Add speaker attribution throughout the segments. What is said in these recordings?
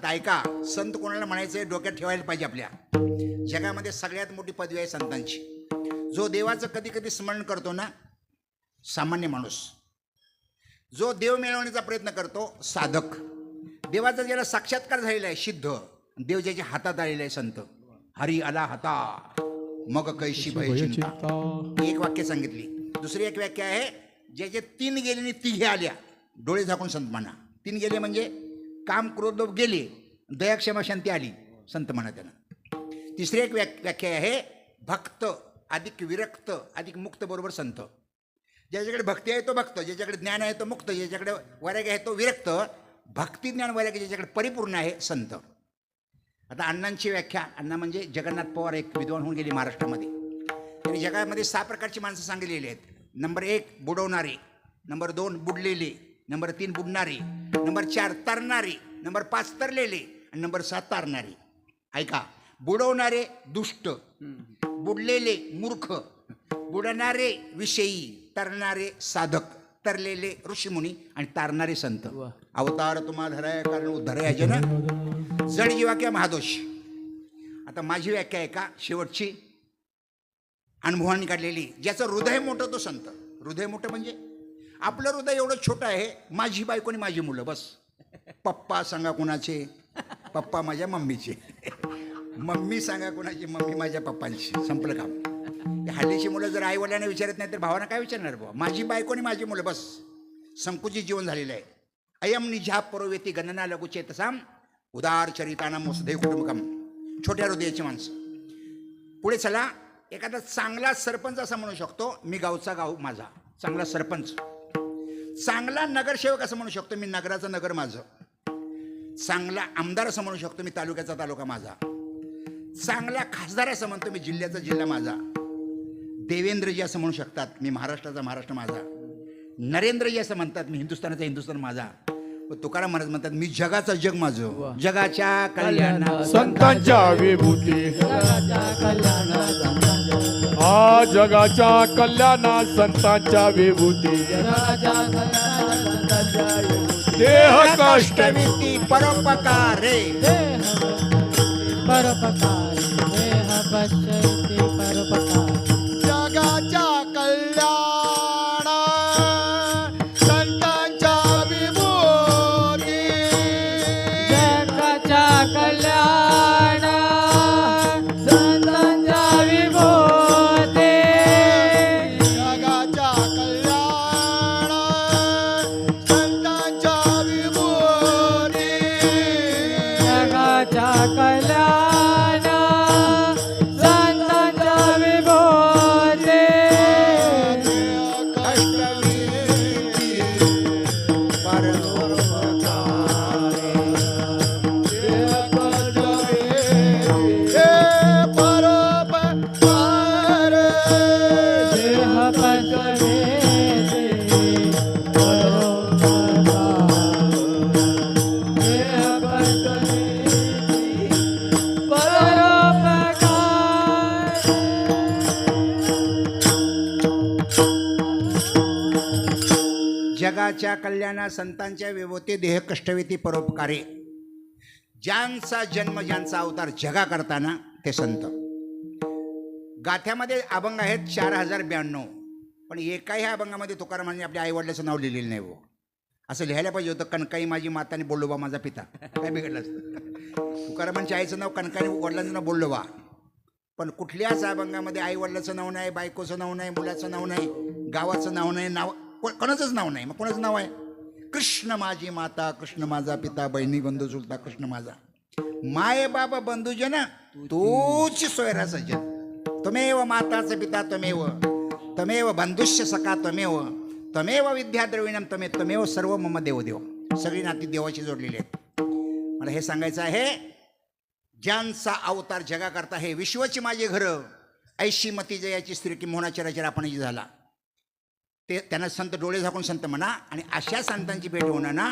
Speaker 1: आता ऐका, संत कोणाला म्हणायचं डोक्यात ठेवायला पाहिजे. आपल्या जगामध्ये सगळ्यात मोठी पदवी आहे संतांची. जो देवाचं कधी कधी स्मरण करतो ना, सामान्य माणूस. जो देव मिळवण्याचा प्रयत्न करतो, साधक. देवाचा ज्याला साक्षात्कार झालेला आहे, सिद्ध. देव ज्याच्या हातात आलेला आहे, संत. हरी आला हाता मग कैशी भय चिंता. एक वाक्य सांगितली. दुसरी एक व्याख्या आहे, ज्याचे 3 गेले आणि 3 आल्या. डोळे झाकून संत म्हणा. 3 गेले म्हणजे काम क्रोध गेले, दया क्षमा शांती आली, संत म्हणा त्यांना. तिसरी एक व्याख्या आहे, भक्त अधिक विरक्त अधिक मुक्त बरोबर संत. ज्याच्याकडे भक्ती आहे तो भक्त, ज्याच्याकडे ज्ञान आहे तो मुक्त, ज्याच्याकडे वैराग्य आहे तो विरक्त. भक्ती ज्ञान वैराग्य ज्याच्याकडे परिपूर्ण आहे, संत. आता अण्णांची व्याख्या. अण्णा म्हणजे जगन्नाथ पवार, एक विद्वान होऊन गेले महाराष्ट्रामध्ये. त्यांनी जगामध्ये 6 प्रकारची माणसं सांगितलेली आहेत. नंबर 1 बुडवणारे, नंबर 2 बुडलेले, नंबर 3 बुडणारे, नंबर 4 तरणारे, नंबर 5 तरलेले आणि नंबर 7 तारणारे. ऐका, बुडवणारे दुष्ट, बुडलेले मूर्ख, बुडणारे विषयी, तरणारे साधक, तरलेले ऋषीमुनी आणि तारणारे संत. अवतार तुम्हाला धराय कारण उद्धराय ना, जड जीवा किंवा महादोष. आता माझी व्याख्या आहे का शेवटची, अनुभवाने काढलेली. ज्याचं हृदय मोठं तो संत. हृदय मोठं म्हणजे आपलं हृदय एवढं छोटं आहे, माझी बायको आणि माझी मुलं बस. पप्पा सांगा कोणाचे, पप्पा माझ्या मम्मीचे. मम्मी सांगा कोणाची, मम्मी माझ्या पप्पांची. संपलं काम. हल्लीची मुलं जर आई वडिलांना विचारत नाही तर भावांना काय विचारणार बुवा. माझी बायको आणि माझी मुलं बस. संकुचित जीवन झालेलं आहे. अयम निझा परोवेती गणना लघुचेतसाम उदार चरितानाम वसुधैव कुटुंबकम. छोट्या हृदयाची माणसं. पुढे चला. एखादा चांगला सरपंच असं म्हणू शकतो, मी गावचा गाव माझा. चांगला सरपंच. चांगला नगरसेवक असं म्हणू शकतो, मी नगराचं नगर माझं. चांगला आमदार असं म्हणू शकतो, मी तालुक्याचा तालुका माझा. चांगला खासदार असं म्हणतो, मी जिल्ह्याचा जिल्हा माझा. देवेंद्रजी असं म्हणू शकतात, मी महाराष्ट्राचा महाराष्ट्र माझा. नरेंद्रजी असं म्हणतात, मी हिंदुस्थानाचा हिंदुस्थान माझा. तुकाराम महाराज म्हणतात, मी जगाचा जग माझं. जगाच्या कल्याणा
Speaker 2: संतांच्या विभूती, हा जगाच्या कल्याणा संतांच्या विभूती. देह कष्ट
Speaker 1: कष्टविती परोपकारे.
Speaker 2: जगाच्या कल्याण संतांच्या विभूती.
Speaker 3: जगाच्या कल्याण संतांच्या विभूती.
Speaker 2: जगाच्या कल्याण संतांच्या विभूती.
Speaker 3: जगाच्या कल्याण संतांच्या विभूती.
Speaker 1: जगाच्या कल्याणा संतांच्या विभूती देह कष्टविती परोपकारे. ज्यांचा जन्म ज्यांचा अवतार जगा करताना ते संत. गाथ्यामध्ये अभंग आहेत 4092, पण एकाही अभंगामध्ये तुकारामांनी आपल्या आईवडिलाचं नाव लिहिलेलं नाही. हो, असं लिहायला पाहिजे होतं, कणकाई माझी माता आणि बोल्लोबा माझा पिता. काय बिघडलं असतं. तुकारामांच्या आईचं नाव कणकाई, वडिलांचं नाव बोल्लोबा. पण कुठल्याच अभंगामध्ये आई वडिलाचं नाव नाही, बायकोचं नाव नाही, मुलाचं नाव नाही, गावाचं नाव नाही, नाव कोणाचंच नाव नाही. मग कोणाचं नाव आहे? कृष्ण माझी माता, कृष्ण माझा पिता, बहिणी बंधू चुलता कृष्ण माझा. माय बाबा बंधुजन तूच सोयरा सज्जन. त्वमेव माताच पिता त्वमेव, त्वमेव बंधुष्य सखा त्वमेव, त्वमेव विद्या द्रविणम त्वमेव सर्व मम देवदेव. सगळी नाती देवाशी जोडलेली आहेत. मला हे सांगायचं आहे, ज्यांचा अवतार जगा करता हे विश्वची माझी घरं, ऐशी मती जयाची स्त्री की मोहनाच्या रचना आपण झाला. ते त्यांना संत डोळे झाकून संत म्हणा. आणि अशा संतांची भेट होणं ना,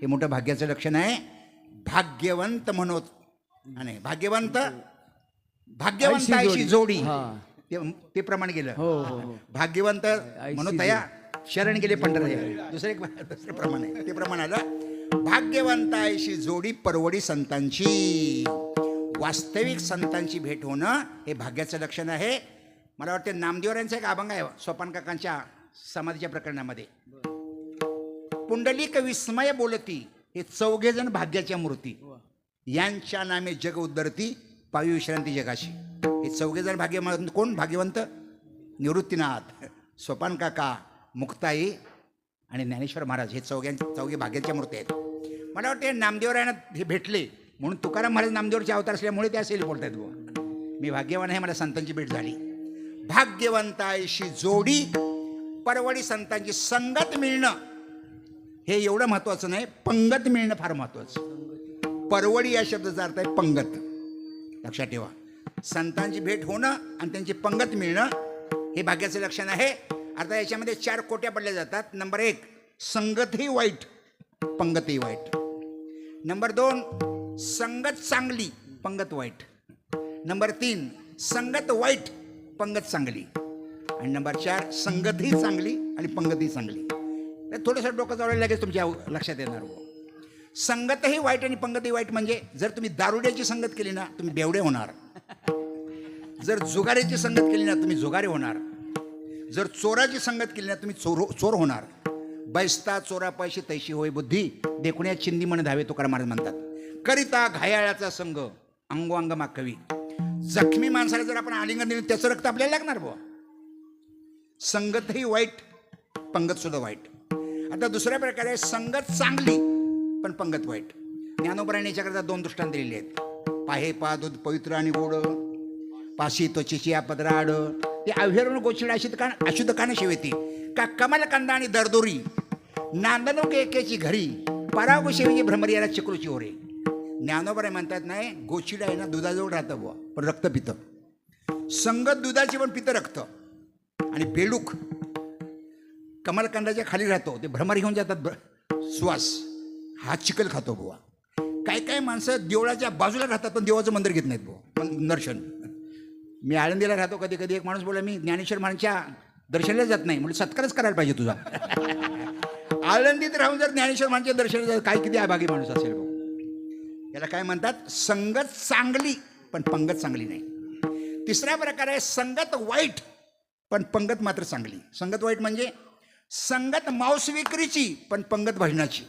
Speaker 1: हे मोठं भाग्याचं लक्षण आहे. भाग्यवंत म्हणत नाही, भाग्यवंत भाग्यवंताची जोडी ते प्रमाण गेलं. भाग्यवंत म्हणून तया शरण गेले पंढरपूर. दुसरे प्रमाण आहे, ते प्रमाण आलं. भाग्यवंतायशी जोडी परवडी संतांची. वास्तविक संतांची भेट होणं हे भाग्याचं लक्षण आहे. मला वाटतं नामदेवरांचा एक अभंग आहे सोपान काकांच्या समाधीच्या प्रकरणामध्ये. पुंडलिक विस्मय बोलती, हे चौघे जण भाग्याच्या मूर्ती. यांच्या नामे जग उद्धरती, पावी विश्रांती जगाशी. हे चौघे जण भाग्यवंत. कोण भाग्यवंत? निवृत्तीनाथ, सोपान काका, मुक्ताई आणि ज्ञानेश्वर महाराज. हे चौघे भाग्याच्या मूर्ती आहेत. मला वाटतं नामदेवरायांना हे भेटले म्हणून तुकाराम महाराज नामदेवरचे अवतार असल्यामुळे ते असेल बोलतात. बुवा मी भाग्यवान आहे, मला संतांची भेट झाली. भाग्यवंतायशी जोडी परवडी संतांची. संगत मिळणं हे एवढं महत्त्वाचं नाही, पंगत मिळणं फार महत्त्वाचं. परवडी या शब्दाचा अर्थ आहे पंगत. लक्षात ठेवा, संतांची भेट होणं आणि त्यांची पंगत मिळणं हे भाग्याचं लक्षण आहे. आता याच्यामध्ये 4 कोट्या पडल्या जातात. नंबर 1, संगतही वाईट, पंगतही वाईट. नंबर 2, संगत चांगली, पंगत वाईट. नंबर 3, संगत वाईट, पंगत चांगली. आणि नंबर 4, संगतही चांगली आणि पंगतही चांगली. थोडंसं डोकं चालवलं लगेच तुमच्या लक्षात येणार. संगतही वाईट आणि पंगतही वाईट म्हणजे जर तुम्ही दारुड्याची संगत केली ना तुम्ही बेवडे होणार. जर जुगारीची संगत केली ना तुम्ही जुगारी होणार. जर चोराची संगत केली ना तुम्ही चोर होणार. बैसता चोरा पैशी तैशी होय बुद्धी, देखुण्या चिंदी मन धावे तुकाराम महाराज म्हणतात. करिता घायाळाचा संग अंगोअंग मागवी. जखमी माणसाला जर आपण आलिंगन दिलं त्याचं रक्त आपल्याला लागणार बुवा. संगतही वाईट, पंगत सुद्धा वाईट. आता दुसऱ्या प्रकारे संगत चांगली पण पंगत वाईट. ज्ञानोबरांनी याच्याकरता 2 दृष्टांत दिलेले आहेत. पाहे पा दूध पवित्र आणि गोड, पाशी त्वचेची या पदराड, ते अव्हेरून गोचिड अशुद्ध कान शिवेती का कमल कंदा आणि दरदोरी, नांदनो के एकेची घरी, परागो शेवीची भ्रमरी याला चिकरूची ओरे. ज्ञानोबराय म्हणतात नाही, गोचिड आहे ना दुधाजवळ राहतं बुवा पण रक्त पितं. संगत दुधाची पण पितं रक्त. आणि बेडूक कमलकांडाच्या खाली राहतो, ते भ्रमर घेऊन जातात श्वास, हा चिकल खातो बुवा. काय माणसं देवळाच्या बाजूला राहतात पण देवाचं मंदिर घेत नाहीत बुवा, पण दर्शन. मी आळंदीला राहतो, कधी कधी एक माणूस बोला मी ज्ञानेश्वर महाराजांच्या दर्शनाला जात नाही. म्हणजे सत्कारच करायला पाहिजे तुझा. आळंदीत राहून जर ज्ञानेश्वर महाराजांच्या दर्शनाला जात, काय किती अभागी माणूस असेल भाऊ. याला काय म्हणतात, संगत चांगली पण पंगत चांगली नाही. तिसरा प्रकार आहे संगत वाईट पण पंगत मात्र चांगली. संगत वाईट म्हणजे संगत मांस विक्रीची पण पंगत भजनाची.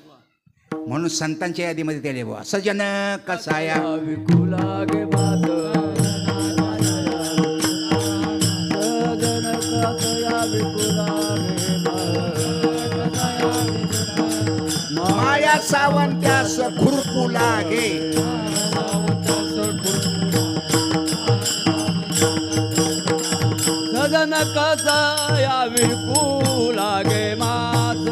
Speaker 1: म्हणून संतांच्या यादीमध्ये त्याले बुवा सजन कसाया
Speaker 3: विकुला गे मात, सजन कसाया विकुला गे मात,
Speaker 1: माया सावंत्यास खुरपू लागे.
Speaker 3: सजन कसाया विकुला गे मात,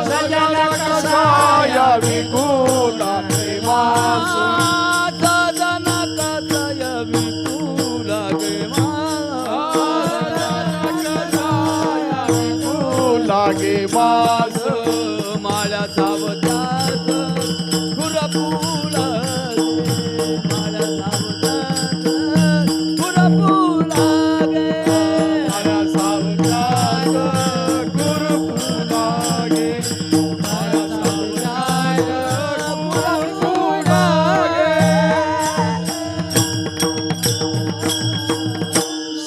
Speaker 1: सजन
Speaker 2: कसाया विकुला गे मात,
Speaker 3: सजन कसाया विकुला गे मात,
Speaker 2: विकुला गे मात,
Speaker 3: माळ्या सावत्यास खुरपुला गे, माळ्या सावत्यास खुरपुला गे,
Speaker 2: माया सावत्यास खुरपुला गे, माया सावत्यास खुरपुला गे.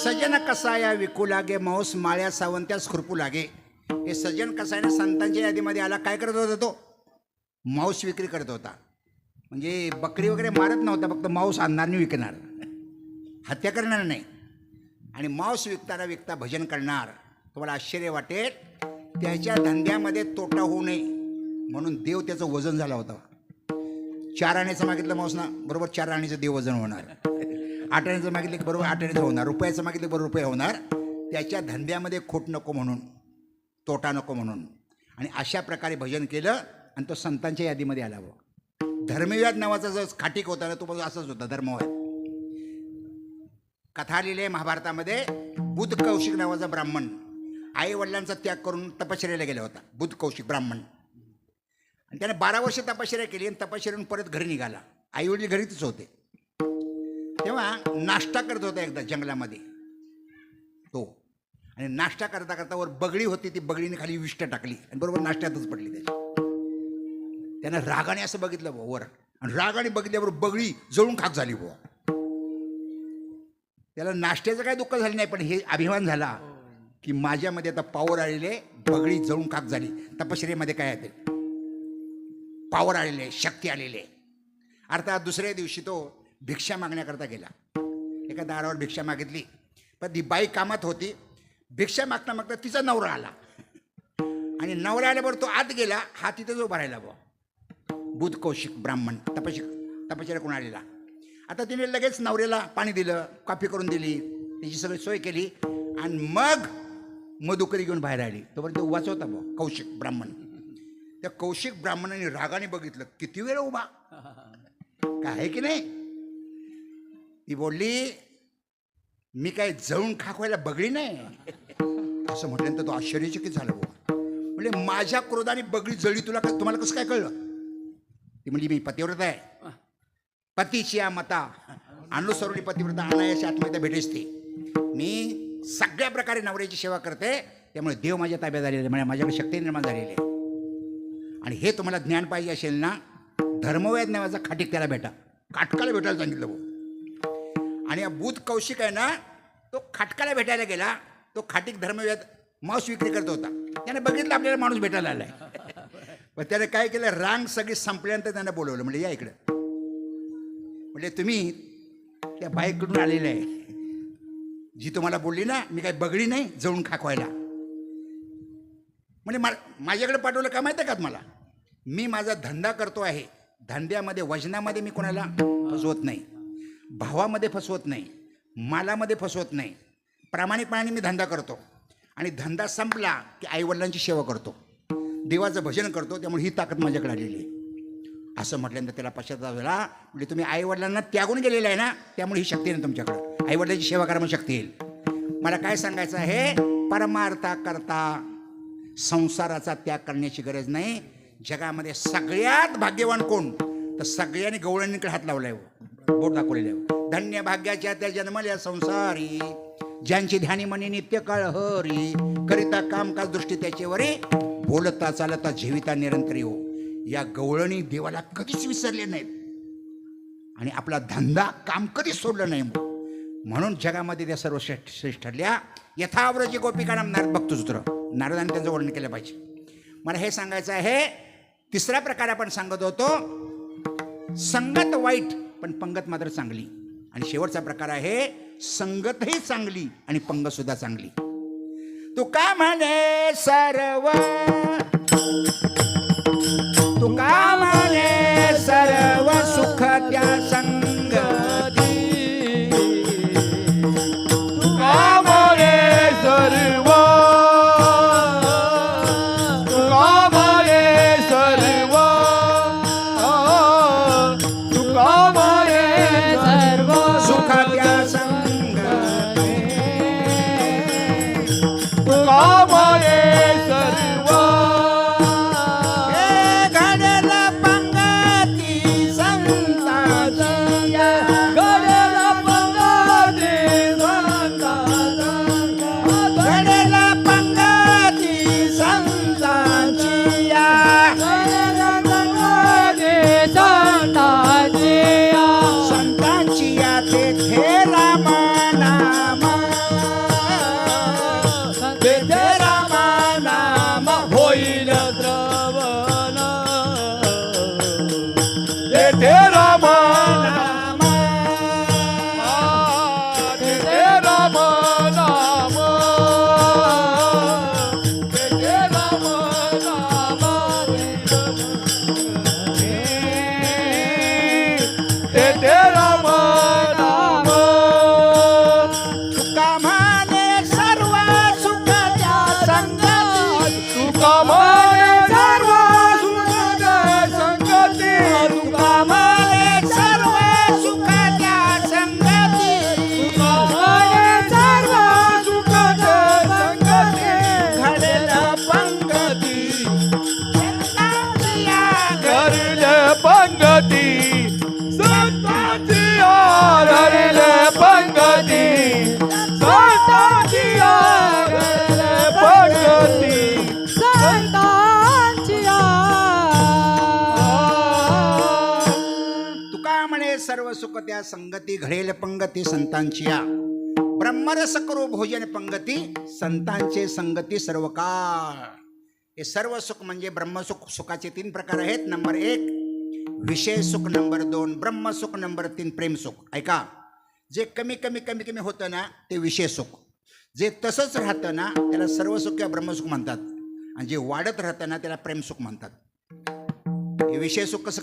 Speaker 1: सजन कसाया विकू लागे, मांस माळ्या सावंत्यास खुरपू लागे. हे सजन कसायने संतांच्या यादीमध्ये आला. काय करत होता तो? मांस विक्री करत होता. म्हणजे बकरी वगैरे मारत नव्हता, फक्त मांस आणणार आणि विकणार, हत्या करणार नाही. आणि मांस विकता भजन करणार. तुम्हाला आश्चर्य वाटेल, त्याच्या धंद्यामध्ये तोटा होऊ नये म्हणून देव त्याचं वजन झाला होता. 4 आण्याचं मागितलं मांस ना, बरोबर 4 आण्याचं देव वजन होणार. 8 आण्याचं मागितलं की बरोबर 8 आण्याचं होणार. रुपयाचं मागितलं बरोबर रुपये होणार. त्याच्या धंद्यामध्ये खोट नको म्हणून, तोटा नको म्हणून. आणि अशा प्रकारे भजन केलं आणि तो संतांच्या यादीमध्ये आला. धर्मव्याध नावाचा जो खाटीक होता ना, तो असाच होता धर्मव्याध. कथा लिहिली आहे महाभारतामध्ये. बुध कौशिक नावाचा ब्राह्मण आई वडिलांचा त्याग करून तपश्चर्याला गेला होता. बुध कौशिक ब्राह्मण. आणि त्याने 12 वर्ष तपश्चर्या केली आणि तपश्चर्यातून परत घरी निघाला. आई वडील घरीच होते. तेव्हा नाश्ता करत होता एकदा जंगलामध्ये तो. आणि नाश्ता करता करता वर बगडी होती, ती बगडीने खाली विष्ट टाकली आणि बरोबर नाश्त्यातच पडली. त्यानं रागाने असं बघितलं बुवा वर, आणि रागाने बघितल्यावर बगळी जळून खाक झाली बुवा. त्याला नाश्त्याचं काय दुःख झालं नाही, पण हे अभिमान झाला की माझ्यामध्ये आता पावर आलेले, बगळी जळून खाक झाली. तपश्चर्येमध्ये काय आहे ते पावर आलेले, शक्ती आलेले. अर्थात दुसऱ्या दिवशी तो भिक्षा मागण्याकरता गेला. एका दारावर भिक्षा मागितली, पण ती बाई कामात होती. भिक्षा मागता मागता तिचा नवरा आला, आणि नवरा आल्याबरोबर तो आत गेला. हा तिथेच उभा राहिला बुवा. बुध कौशिक ब्राह्मण तपश्चर्या कोण आलेला. आता तिने लगेच नवऱ्याला पाणी दिलं, कॉफी करून दिली, त्याची सगळी सोय केली, आणि मग मधुकरी घेऊन बाहेर आली. तोपर्यंत उभाच होता बुवा कौशिक ब्राह्मण. त्या कौशिक ब्राह्मणाने रागाने बघितलं, किती वेळ उभा, काय आहे की नाही. ती बोलली, मी काय जळून खाक व्हायला बगळी नाही. असं म्हटल्यानंतर तो आश्चर्यचकित झाला बुवा. म्हणजे माझ्या क्रोधाने बगळी जळली, तुम्हाला कसं काय कळलं. ती म्हणजे मी पतिव्रता आहे, पतीची या मता अनुसरणी पतिव्रता अनायाशी आत्महत्या भेटेच ती. मी सगळ्या प्रकारे नवऱ्याची सेवा करते, त्यामुळे देव माझ्या ताब्यात झालेला आहे, म्हणजे माझ्याकडे शक्ती निर्माण झालेली आहे. आणि हे तुम्हाला ज्ञान पाहिजे असेल ना, धर्मवेद नावाचा खाटीक त्याला भेटा, खाटकाला भेटायला सांगितलं भाऊ. आणि बुध कौशिक आहे ना, तो खाटकाला भेटायला गेला. तो खाटीक धर्मवेद मांस विक्री करत होता. त्याने बघितलं आपल्याला माणूस भेटायला आलाय. पण त्याने काय केलं, रांग सगळी संपल्यानंतर त्याने बोलवलं. म्हणजे या इकडं, म्हणजे तुम्ही त्या बाईकडून आलेले आहे, जी तुम्हाला बोलली ना मी काय बगडी नाही जळून खाकवायला. म्हणजे माझ्याकडे पाठवलं का माहिती आहे का तुम्हाला. मी माझा धंदा करतो आहे, धंद्यामध्ये वजनामध्ये मी कोणाला फसवत नाही, भावामध्ये फसवत नाही, मालामध्ये फसवत नाही. प्रामाणिकपणाने मी धंदा करतो, आणि धंदा संपला की आईवडिलांची सेवा करतो, देवाचं भजन करतो. त्यामुळे ही ताकद माझ्याकडे आलेली आहे. असं म्हटल्यानंतर त्याला पश्चाताप झाला. म्हणजे तुम्ही आईवडिलांना त्यागून गेलेला आहे ना, त्यामुळे ही शक्ती आहे ना तुमच्याकडं, आईवडिलांची सेवा करा, मग शक्ती येईल. मला काय सांगायचं आहे, परमार्था करता संसाराचा त्याग करण्याची गरज नाही. जगामध्ये सगळ्यात भाग्यवान कोण, तर सगळ्यांनी गवळणीकडे हात लावलाय, बोट दाखवलेले आहे. धन्य भाग्याच्या त्या जन्मल्या संसारी, ज्यांची ध्यानी मनी नित्य काळ हरी, करिता कामकाज दृष्टी त्याच्यावरी, बोलता चालता जेविता निरंतरी हो. या गवळणी देवाला कधीच विसरले नाहीत, आणि आपला धंदा काम कधीच सोडलं नाही. म्हणून जगामध्ये त्या सर्व श्रेष्ठ ठरल्या. यथाव्रजी गोपिकानाम नारद भक्तसूत्र, नारदाने त्यांचं वर्णन केलं पाहिजे. मला हे सांगायचं आहे. तिसरा प्रकार आपण सांगत होतो, संगत वाईट पण पंगत मात्र चांगली. आणि शेवटचा प्रकार आहे, संगतही चांगली आणि पंगत सुद्धा चांगली. तुका म्हणे सर्व, तुका म्हणे सर्व सुख त्या संगती,
Speaker 2: तुका म्हणे सर्व, तुका म्हणे सर्व, तुका म्हणे सर्व
Speaker 1: सुख त्या संगती,
Speaker 2: तुका म्हणे सर्व.
Speaker 1: घडल पंगती संतांची,
Speaker 2: घडल पंगती संतांची,
Speaker 1: घडल पंगती संतांची,
Speaker 2: घडल पंगती संतांची,
Speaker 1: संतांची तेथे राम नाम,
Speaker 2: तेथे राम नाम होईल श्रवण, तेथे राम नाम, तेथे राम नाम, तेथे राम नाम, तेथे राम नाम.
Speaker 1: तुका म्हणे सर्व सुख त्या संगती,
Speaker 2: तुका म्हणे सर्व सुख संगती,
Speaker 1: तुका म्हणे सर्व सुख त्या संगती,
Speaker 2: तुका म्हणे सर्व सुख संगती,
Speaker 1: घडल पंगती संतांची,
Speaker 2: घडल पंगती संतांची.
Speaker 1: म्हणे सर्व सुख त्या संगती घडेल पंगती संतांची या ब्रह्मरस करू भोजन पंगती संतांचे संगती सर्व काळ. हे सर्व सुख म्हणजे ब्रह्मसुख. सुखाचे 3 प्रकार आहेत. नंबर 1 विषय सुख, नंबर 2 ब्रह्मसुख, नंबर 3 प्रेमसुख. ऐका, जे कमी कमी कमी कमी होतं ना ते विषय सुख, जे तसंच राहतं ना त्याला सर्व सुख किंवा ब्रह्मसुख म्हणतात, आणि जे वाढत राहतं ना त्याला प्रेमसुख म्हणतात. हे विषय सुख कसं